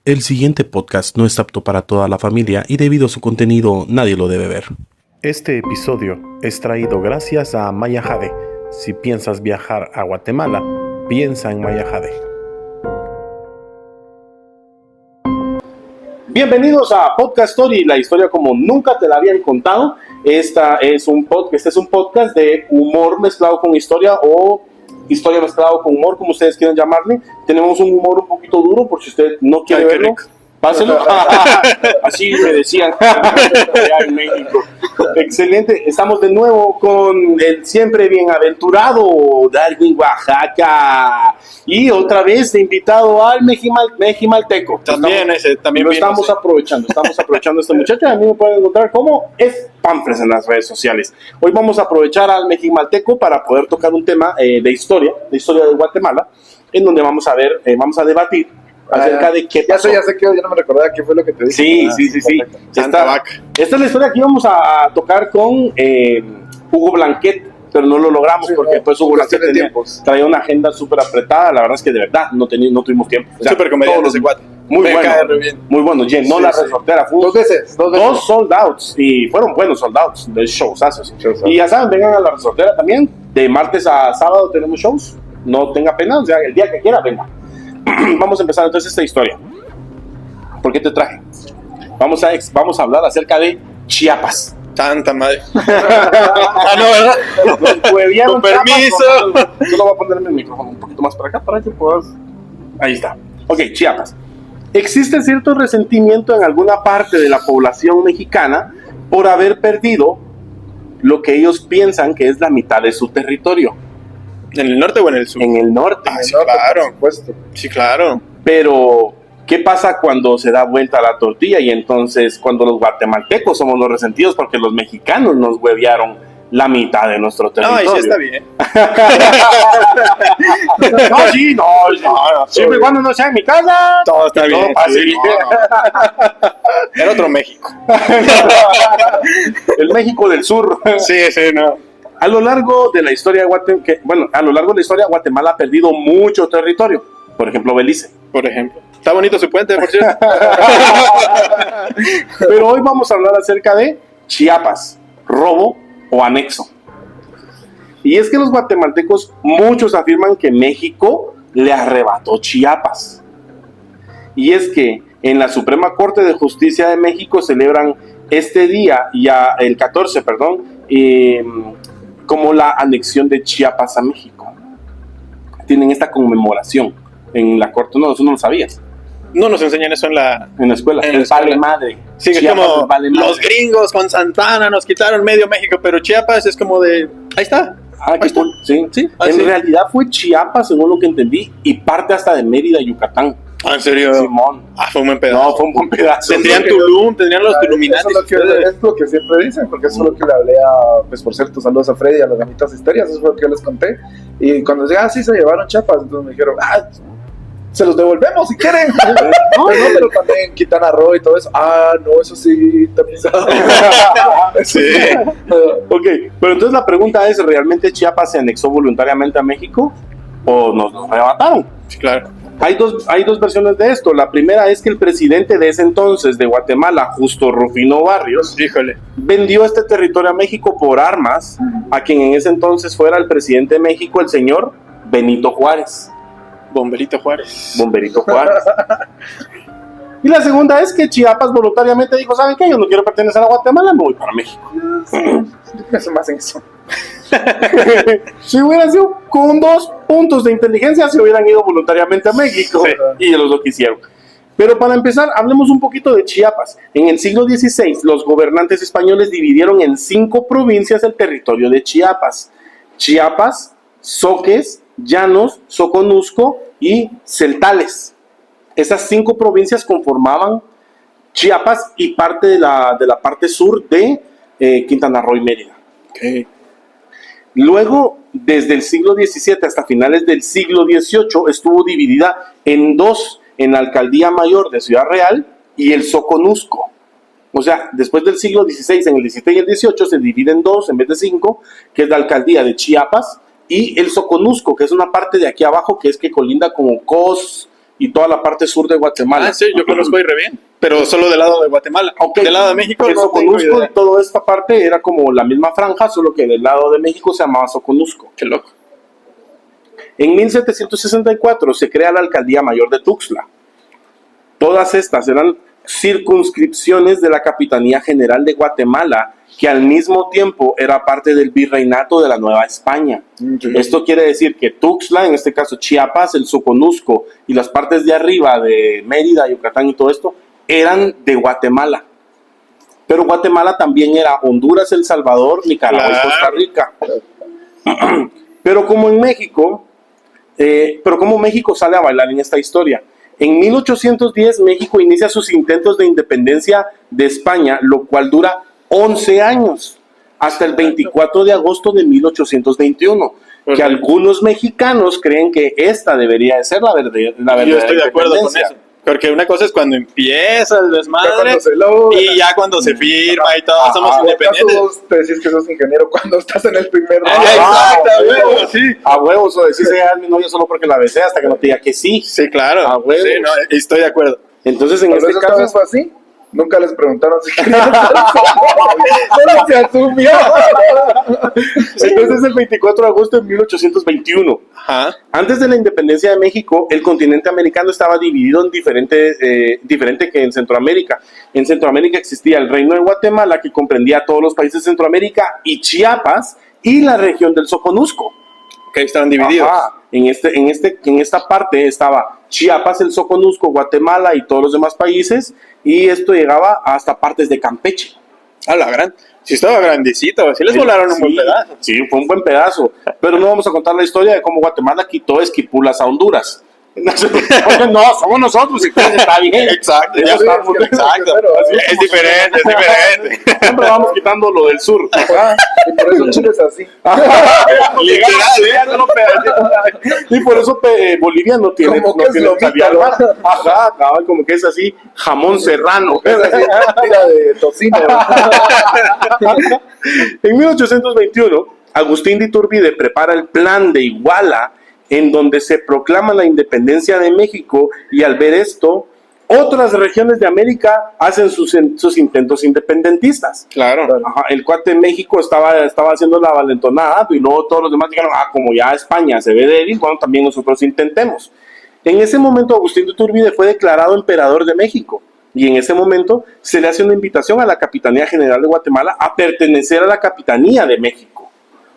El siguiente podcast no es apto para toda la familia y debido a su contenido nadie lo debe ver. Este episodio es traído gracias a Maya Jade. Si piensas viajar a Guatemala, piensa en Maya Jade. Bienvenidos a Podcast Story, la historia como nunca te la habían contado. Este es un podcast de humor mezclado con historia o historia mezclado con humor, como ustedes quieran llamarle. Tenemos un humor un poquito duro, por si usted no quiere verlo, páselo. Así me decían allá en México. Excelente, estamos de nuevo con el siempre bienaventurado Darwin Oaxaca y otra vez de invitado al Meximalteco. También lo estamos aprovechando este muchacho. A mí me pueden encontrar como es Panfres en las redes sociales. Hoy vamos a aprovechar al Meximalteco para poder tocar un tema de historia de Guatemala, en donde vamos a debatir acerca de qué pasó. Ya sé que yo no me recordaba qué fue lo que te dije. Sí. Esta es la historia que íbamos a tocar con Hugo Blanquet, pero no lo logramos porque pues Hugo Blanquet traía una agenda súper apretada. La verdad es que de verdad no tuvimos tiempo. O sea, súper comediante ese cuate. Muy bueno, llenó la resortera. Dos veces. Dos sold outs, y fueron buenos sold outs, de showsazos. Y ya saben, vengan a la resortera también. De martes a sábado tenemos shows. No tenga pena, o sea, el día que quiera, venga. Vamos a empezar entonces esta historia. ¿Por qué te traje? Vamos a hablar acerca de Chiapas. Tanta madre. No, ¿verdad? Con permiso. Yo lo voy a poner en el micrófono un poquito más para acá para que puedas. Ahí está. Ok, Chiapas. Existe cierto resentimiento en alguna parte de la población mexicana por haber perdido lo que ellos piensan que es la mitad de su territorio. ¿En el norte o en el sur? En el norte. Sí, claro. Por supuesto. Sí, claro. Pero, ¿qué pasa cuando se da vuelta la tortilla? Y entonces, cuando los guatemaltecos somos los resentidos porque los mexicanos nos huevearon la mitad de nuestro territorio. No, sí está bien. No. Siempre y cuando no sea en mi casa, todo está bien. Sí. Era otro México. El México del sur. Sí, no. A lo largo de la historia Guatemala ha perdido mucho territorio. Por ejemplo, Belice. Está bonito su puente, por cierto. Pero hoy vamos a hablar acerca de Chiapas, robo o anexo. Y es que los guatemaltecos, muchos afirman que México le arrebató Chiapas. Y es que en la Suprema Corte de Justicia de México celebran este día, el 14, como la anexión de Chiapas a México. Tienen esta conmemoración en la corte. No, eso no lo sabías. No nos enseñan eso en la escuela. Vale madre. Sí, es como los gringos con Santana nos quitaron medio México, pero Chiapas es como de... Ahí está. Ahí está. Sí. En realidad fue Chiapas, según lo que entendí, y parte hasta de Mérida, Yucatán. ¿En serio? Simón. Fue un buen pedazo. No, fue un buen pedazo. Tendrían Tulum, tendrían los Tuluminatis. Es lo que siempre dicen, porque eso es lo que le hablé pues por cierto, saludos a Freddy y a las gamitas histerias, eso es lo que yo les conté. Y cuando decía, sí, se llevaron Chiapas, entonces me dijeron, se los devolvemos si quieren. No, pero también Quintana Roo y todo eso. No, eso sí, está pisado. Sí. Ok, pero entonces la pregunta es, ¿realmente Chiapas se anexó voluntariamente a México o nos arrebataron? Sí, claro. Hay dos versiones de esto. La primera es que el presidente de ese entonces de Guatemala, Justo Rufino Barrios, vendió este territorio a México por armas a quien en ese entonces fuera el presidente de México, el señor Benito Juárez. Bomberito Juárez. Y la segunda es que Chiapas voluntariamente dijo, ¿saben qué? Yo no quiero pertenecer a Guatemala, me voy para México. Eso más en eso. Si hubieran sido con 2 puntos de inteligencia, se hubieran ido voluntariamente a México. Sí. Y ellos lo quisieron. Pero para empezar, hablemos un poquito de Chiapas. En el siglo XVI, los gobernantes españoles dividieron en 5 provincias el territorio de Chiapas. Chiapas, Zoques, Llanos, Soconusco y Celtales. Esas 5 provincias conformaban Chiapas y parte de la parte sur de Quintana Roo y Mérida. Okay. Luego, desde el siglo XVII hasta finales del siglo XVIII, estuvo dividida en 2, en la Alcaldía Mayor de Ciudad Real y el Soconusco. O sea, después del siglo XVI, en el XVII y el XVIII, se divide en 2 en vez de 5, que es la Alcaldía de Chiapas y el Soconusco, que es una parte de aquí abajo que es que colinda con Ocos y toda la parte sur de Guatemala. Ah, sí, yo conozco ahí re bien, pero solo del lado de Guatemala. Ok. Del lado de México El no tengo Soconusco idea. y toda esta parte era como la misma franja, solo que del lado de México se llamaba Soconusco. Qué loco. En 1764 se crea la Alcaldía Mayor de Tuxtla. Todas estas eran circunscripciones de la Capitanía General de Guatemala, que al mismo tiempo era parte del Virreinato de la Nueva España. Esto quiere decir que Tuxtla, en este caso Chiapas, el Soconusco y las partes de arriba de Mérida, Yucatán y todo esto, eran de Guatemala. Pero Guatemala también era Honduras, El Salvador, Nicaragua y Costa Rica. Pero como México sale a bailar en esta historia. En 1810 México inicia sus intentos de independencia de España, lo cual dura 11 años, hasta el 24 de agosto de 1821, que algunos mexicanos creen que esta debería de ser la verdadera Yo estoy de acuerdo con independencia. eso. Porque una cosa es cuando empieza el desmadre cuando se logra. y ya cuando se firma y todo, Ajá. somos ¿Acaso independientes. vos te decís que sos ingeniero cuando estás en el primer Exacto, a huevo, sí. A huevos, o decís a mi novia solo porque la besé hasta que no te diga que sí. Sí, claro. A huevo. Sí, no, estoy de acuerdo. Entonces, en Tal este vez esta vez caso, fue así. Nunca les preguntaron si querían. Solo se asumió. entonces el 24 de agosto de 1821. Ajá. Antes de la independencia de México, el continente americano estaba dividido en diferente que en Centroamérica. En Centroamérica existía el Reino de Guatemala, que comprendía a todos los países de Centroamérica, y Chiapas, y la región del Soconusco. Ok, estaban divididos. Ajá. En esta parte estaba Chiapas, el Soconusco, Guatemala y todos los demás países, y esto llegaba hasta partes de Campeche. A la gran. Sí, estaba grandecito. Sí, les volaron un buen pedazo. Sí, fue un buen pedazo. Pero no vamos a contar la historia de cómo Guatemala quitó Esquipulas a Honduras. No, somos nosotros, y pues está bien. Exacto, Ya ya está, es que exacto. pero, Así Es diferente, es diferente. siempre vamos quitando lo del sur. Ajá, y por eso Chile es así. Literal, Y por eso Bolivia no tiene, Como no que es tiene lomita, salida al ¿no? mar. Ajá, cabal, como que es así, jamón serrano. Es así, tira de tocino. En 1821, Agustín de Iturbide prepara el Plan de Iguala, en donde se proclama la independencia de México, y al ver esto, otras regiones de América hacen sus intentos independentistas. Claro. Ajá, el cuate de México estaba haciendo la valentonada, y luego todos los demás dijeron, como ya España se ve débil, bueno, también nosotros intentemos. En ese momento Agustín de Iturbide fue declarado emperador de México, y en ese momento se le hace una invitación a la Capitanía General de Guatemala a pertenecer a la Capitanía de México.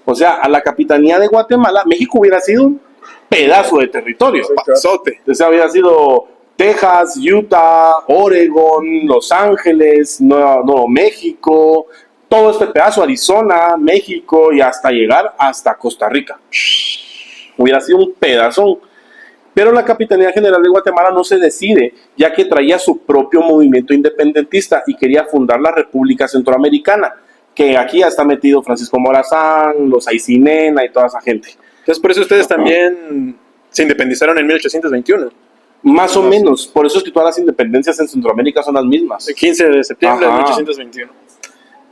O sea, a la Capitanía de Guatemala, México hubiera sido un pedazo de territorio. Pasote. O sea, hubiera sido Texas, Utah, Oregon, Los Ángeles, Nuevo México, todo este pedazo, Arizona, México, y hasta llegar hasta Costa Rica. Hubiera sido un pedazón. Pero la Capitanía General de Guatemala no se decide, ya que traía su propio movimiento independentista y quería fundar la República Centroamericana, que aquí ya está metido Francisco Morazán, los Aycinena y toda esa gente. Entonces, por eso ustedes también se independizaron en 1821. Más o menos, por eso es que todas las independencias en Centroamérica son las mismas. El 15 de septiembre Ajá. de 1821.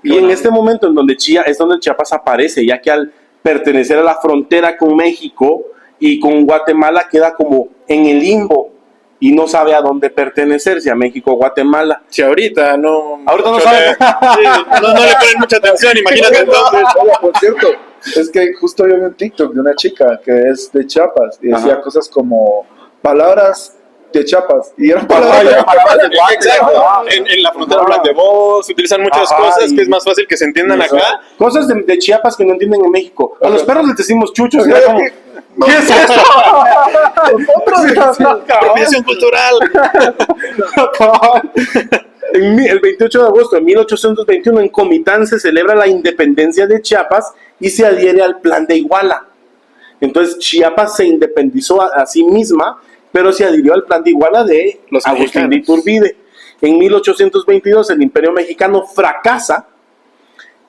Y en este momento en donde es donde Chiapas aparece, ya que al pertenecer a la frontera con México y con Guatemala queda como en el limbo y no sabe a dónde pertenecer, si a México o Guatemala. Si ahorita no... Ahorita no mucho sabe. no le ponen mucha atención, imagínate entonces. Oye, por cierto, es que justo yo vi un TikTok de una chica que es de Chiapas y decía Ajá. cosas como palabras de Chiapas y eran palabras de Exacto. En la frontera hablan de voz, utilizan muchas Ajá, cosas y- que es más fácil que se entiendan Ajá. acá. Cosas de Chiapas que no entienden en México. A los Ajá. perros les decimos chuchos. Ajá. ¿Ya como, ¿qué es esto? Apropiación cultural. El 28 de agosto de 1821 en Comitán se celebra la independencia de Chiapas y se adhiere al Plan de Iguala. Entonces Chiapas se independizó a sí misma, pero se adhirió al Plan de Iguala de Los Agustín de mexicanos. Iturbide. En 1822 el Imperio Mexicano fracasa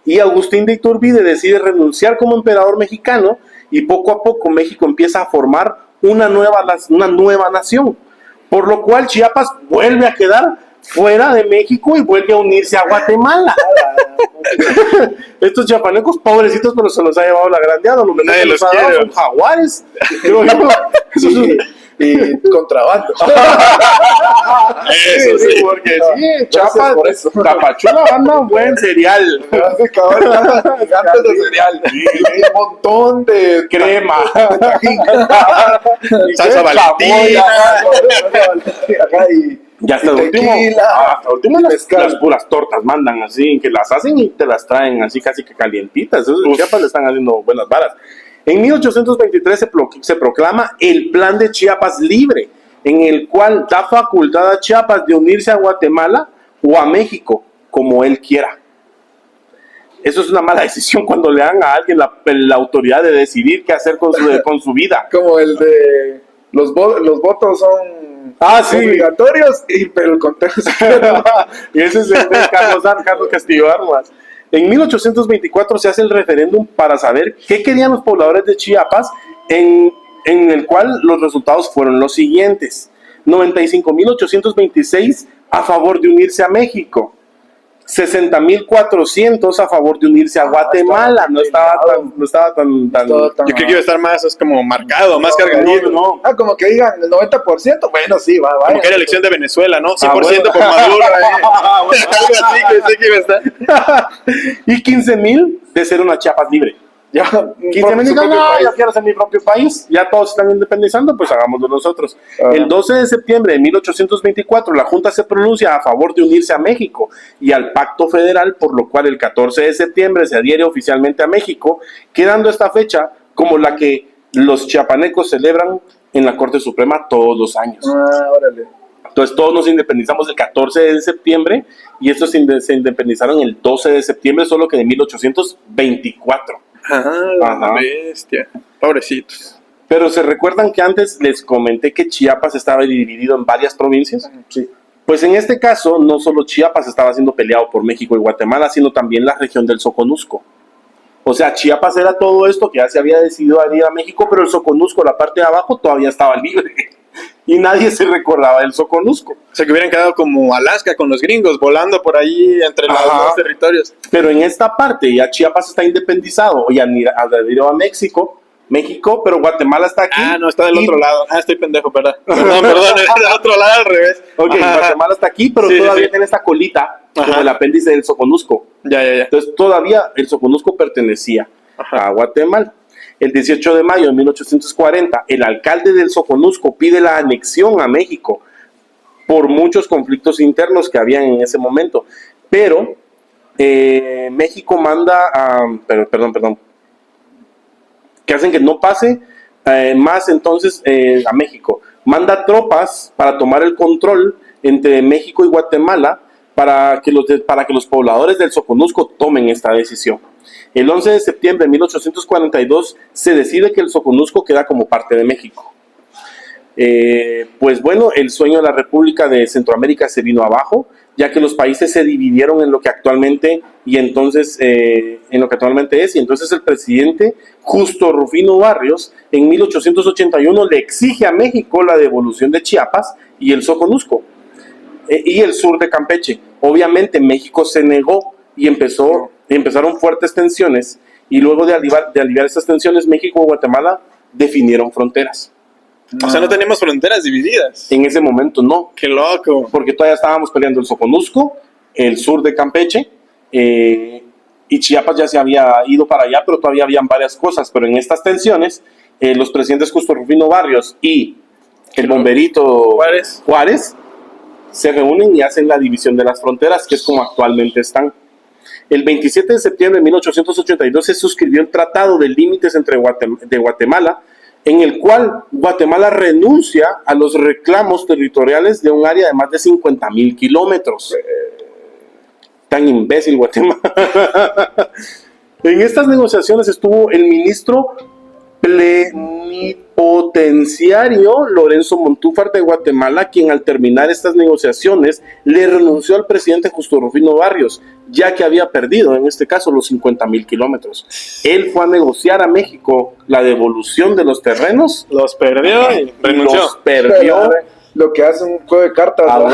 y Agustín de Iturbide decide renunciar como emperador mexicano, y poco a poco México empieza a formar una nueva nación, por lo cual Chiapas vuelve a quedar fuera de México y vuelve a unirse a Guatemala. Estos chiapanecos pobrecitos, pero se los ha llevado la grandeada. Lo menos Nadie que los nos ha dado quiere. son jaguares. Creo yo. y contrabando. Eso sí, porque sí, Chiapas, por eso. Tapachula anda un buen cereal. Hace cabrón, gigantes de cereal. Un montón de Crema. Salsa Valentina. Acá y Ya hasta el último, tequila, hasta el último y las mezcal. puras tortas mandan así, que las hacen y te las traen así casi que calientitas. Esos en Chiapas le están haciendo buenas varas. En 1823 se proclama el Plan de Chiapas Libre, en el cual da facultad a Chiapas de unirse a Guatemala o a México, como él quiera. Eso es una mala decisión cuando le dan a alguien la autoridad de decidir qué hacer con su vida. Como el de los votos son Sí. obligatorios, pero el conteo es Y ese es el de Carlos Castillo Armas. En 1824 se hace el referéndum para saber qué querían los pobladores de Chiapas, en el cual los resultados fueron los siguientes: 95.826 a favor de unirse a México, 60.400 a favor de unirse a Guatemala. No estaba tan Yo creo que iba a estar más, es como marcado, más cargadito. no. como que digan el 90%, bueno, sí, va. Como que era elección de Venezuela, ¿no? 100% bueno. por Maduro. Algo así que sé que iba a estar. Y 15.000 de ser una Chiapas libre. Ya, 15.000 digan, no, yo quiero ser mi propio país. Ya todos están independizando, pues hagámoslo nosotros. El 12 de septiembre de 1824, la Junta se pronuncia a favor de unirse a México y al Pacto Federal, por lo cual el 14 de septiembre se adhiere oficialmente a México, quedando esta fecha como la que los chiapanecos celebran en la Corte Suprema todos los años. Órale. Entonces todos nos independizamos el 14 de septiembre y estos se independizaron el 12 de septiembre, solo que de 1824. La bestia. Pobrecitos. Pero ¿se recuerdan que antes les comenté que Chiapas estaba dividido en varias provincias? Sí. Pues en este caso, no solo Chiapas estaba siendo peleado por México y Guatemala, sino también la región del Soconusco. O sea, Chiapas era todo esto que ya se había decidido a ir a México, pero el Soconusco, la parte de abajo, todavía estaba libre. Y nadie se recordaba del Soconusco. O sea, que hubieran quedado como Alaska con los gringos, volando por ahí entre los dos territorios. Pero en esta parte ya Chiapas está independizado y adherido a México, pero Guatemala está aquí. No, está del otro lado. Estoy pendejo, perdón. Perdón, es del otro lado al revés. Ok, Guatemala está aquí, pero Sí, todavía sí. tiene esta colita como el apéndice del Soconusco. Ya. Entonces todavía el Soconusco pertenecía a Guatemala. El 18 de mayo de 1840, el alcalde del Soconusco pide la anexión a México por muchos conflictos internos que habían en ese momento. Pero México manda perdón, que hacen que no pase más entonces a México. Manda tropas para tomar el control entre México y Guatemala para que los pobladores del Soconusco tomen esta decisión. El 11 de septiembre de 1842 se decide que el Soconusco queda como parte de México. Pues bueno, el sueño de la República de Centroamérica se vino abajo, ya que los países se dividieron en lo que actualmente es, y entonces el presidente Justo Rufino Barrios en 1881 le exige a México la devolución de Chiapas y el Soconusco y el sur de Campeche. Obviamente México se negó y empezaron fuertes tensiones, y luego de aliviar estas tensiones, México y Guatemala definieron fronteras. O sea, no teníamos fronteras divididas. En ese momento no, Qué loco. porque todavía estábamos peleando el Soconusco, el sur de Campeche, y Chiapas ya se había ido para allá, pero todavía habían varias cosas. Pero en estas tensiones, los presidentes Justo Rufino Barrios y el bomberito Juárez se reúnen y hacen la división de las fronteras, que es como actualmente están. El 27 de septiembre de 1882 se suscribió el Tratado de Límites de Guatemala, en el cual Guatemala renuncia a los reclamos territoriales de un área de más de 50,000 kilómetros. Tan imbécil Guatemala. En estas negociaciones estuvo el ministro plenipotenciario Lorenzo Montúfar de Guatemala, quien al terminar estas negociaciones le renunció al presidente Justo Rufino Barrios, ya que había perdido, en este caso, los 50,000 kilómetros. Él fue a negociar a México la devolución de los terrenos. Los perdió y renunció. Los perdió. Lo que hace un juego de cartas. ¿no?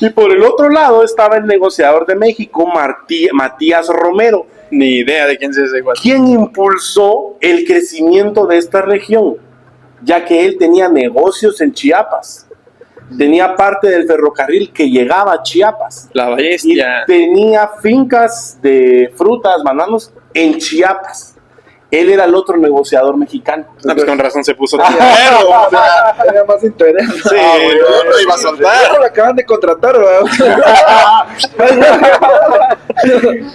Y por el otro lado estaba el negociador de México, Matías Romero, Ni idea de quién es ese Guatemala. ¿Quién impulsó el crecimiento de esta región? Ya que él tenía negocios en Chiapas. Tenía parte del ferrocarril que llegaba a Chiapas. La Y bestia. tenía fincas de frutas, bananos en Chiapas. Él era el otro negociador mexicano. No, pues con razón se puso Ah, dinero. O sea, Era más interés. sí, no lo iba a soltar. Lo acaban de contratar, ¿verdad?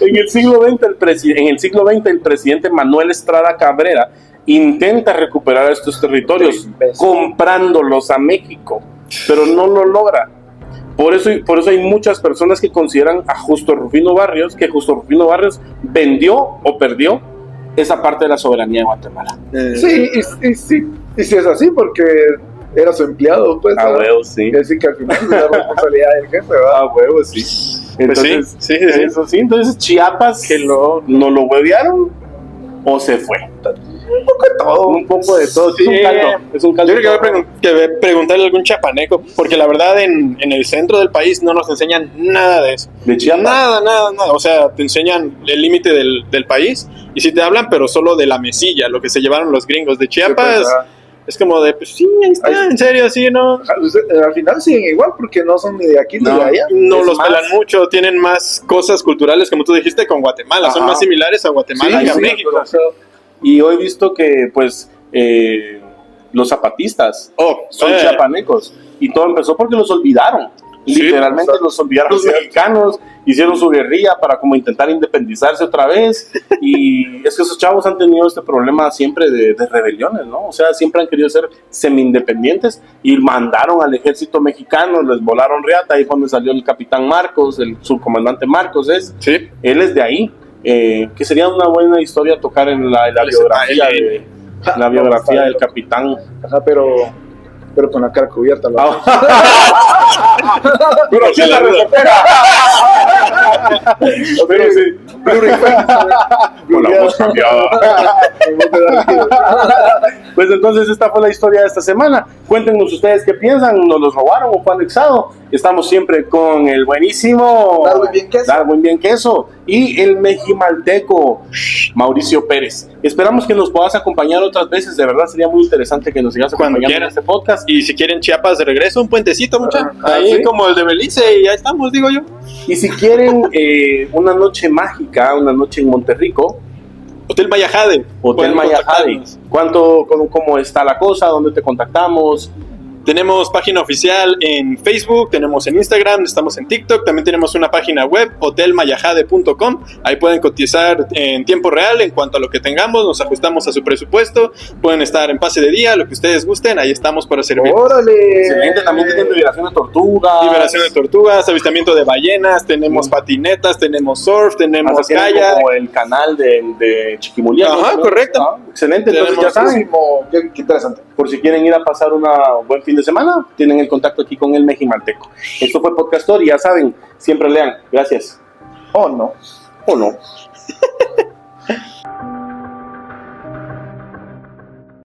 En el siglo XX, el presidente Manuel Estrada Cabrera intenta recuperar estos territorios comprándolos a México, pero no lo logra. Por eso hay muchas personas que consideran a Justo Rufino Barrios que Justo Rufino Barrios vendió o perdió esa parte de la soberanía de Guatemala. Sí, y sí es así, porque era su empleado, pues. A ¿verdad? huevos, sí. Es decir, que al final es la responsabilidad del jefe, ¿verdad? A huevos, sí. Entonces, sí. eso sí. Entonces Chiapas no lo huevearon o se fue. Un poco de todo. Sí. Es un caldo. Yo creo que voy a preguntarle a algún chapaneco, porque la verdad en el centro del país no nos enseñan nada de eso. ¿De Chiapas? Nada. O sea, te enseñan el límite del país y sí te hablan, pero solo de la mesilla, lo que se llevaron los gringos de Chiapas. Sí, pues, es como de, pues sí, ahí está, Ahí- en serio, sí, ¿no? Al final siguen igual, porque no son ni de aquí ni No. de allá. No Es los más- pelan mucho, tienen más cosas culturales, como tú dijiste, con Guatemala. Son Ajá. más similares a Guatemala Sí, que a sí, México. Y hoy he visto que, pues, los zapatistas son eh, chiapanecos. Y todo empezó porque los olvidaron. Sí, Literalmente exacto. los olvidaron los Sí. mexicanos, hicieron su guerrilla para como intentar independizarse otra vez. Y es que esos chavos han tenido este problema siempre de rebeliones, ¿no? O sea, siempre han querido ser semi-independientes y mandaron al ejército mexicano, les volaron riata. Ahí fue donde salió el capitán Marcos, el subcomandante Marcos, Sí. él es de ahí. Que sería una buena historia tocar en la biografía del capitán. Ajá, pero con la cara cubierta. ¿no? Pero sí la recupera. Pero sí. Con la voz cambiada. Pues entonces esta fue la historia de esta semana. Cuéntenos ustedes qué piensan, ¿nos los robaron o fue anexado? Estamos siempre con el buenísimo Darwin Bien Queso Queso. y el meximalteco Mauricio Pérez. Esperamos que nos puedas acompañar otras veces, de verdad sería muy interesante que nos sigas Cuando acompañando en quieras. este podcast. Y si quieren Chiapas de regreso, un puentecito, mucha. Ahí ¿sí? como el de Belice, y ahí estamos, digo yo. Y si quieren una noche mágica, una noche en Monterrico, Hotel Mayajade. Hotel Pueden Mayajade. contactarnos. ¿Cómo está la cosa? ¿Dónde te contactamos? Tenemos página oficial en Facebook, tenemos en Instagram, estamos en TikTok, también tenemos una página web, hotelmayajade.com. Ahí pueden cotizar en tiempo real en cuanto a lo que tengamos, nos ajustamos a su presupuesto, pueden estar en pase de día, lo que ustedes gusten, ahí estamos para servir. ¡Órale! Excelente, también tienen liberación de tortugas. Liberación de tortugas, avistamiento de ballenas, tenemos patinetas, tenemos surf, tenemos Hasta tienen kayak. como el canal de Chiquimulia. Ajá, ¿no? correcto. Ah, excelente, entonces Tenemos ya saben, Qué interesante. por si quieren ir a pasar un buen fin de semana, tienen el contacto aquí con el meximalteco. Esto fue Podcastor y ya saben, siempre lean. Gracias. Oh, no. ¿O no?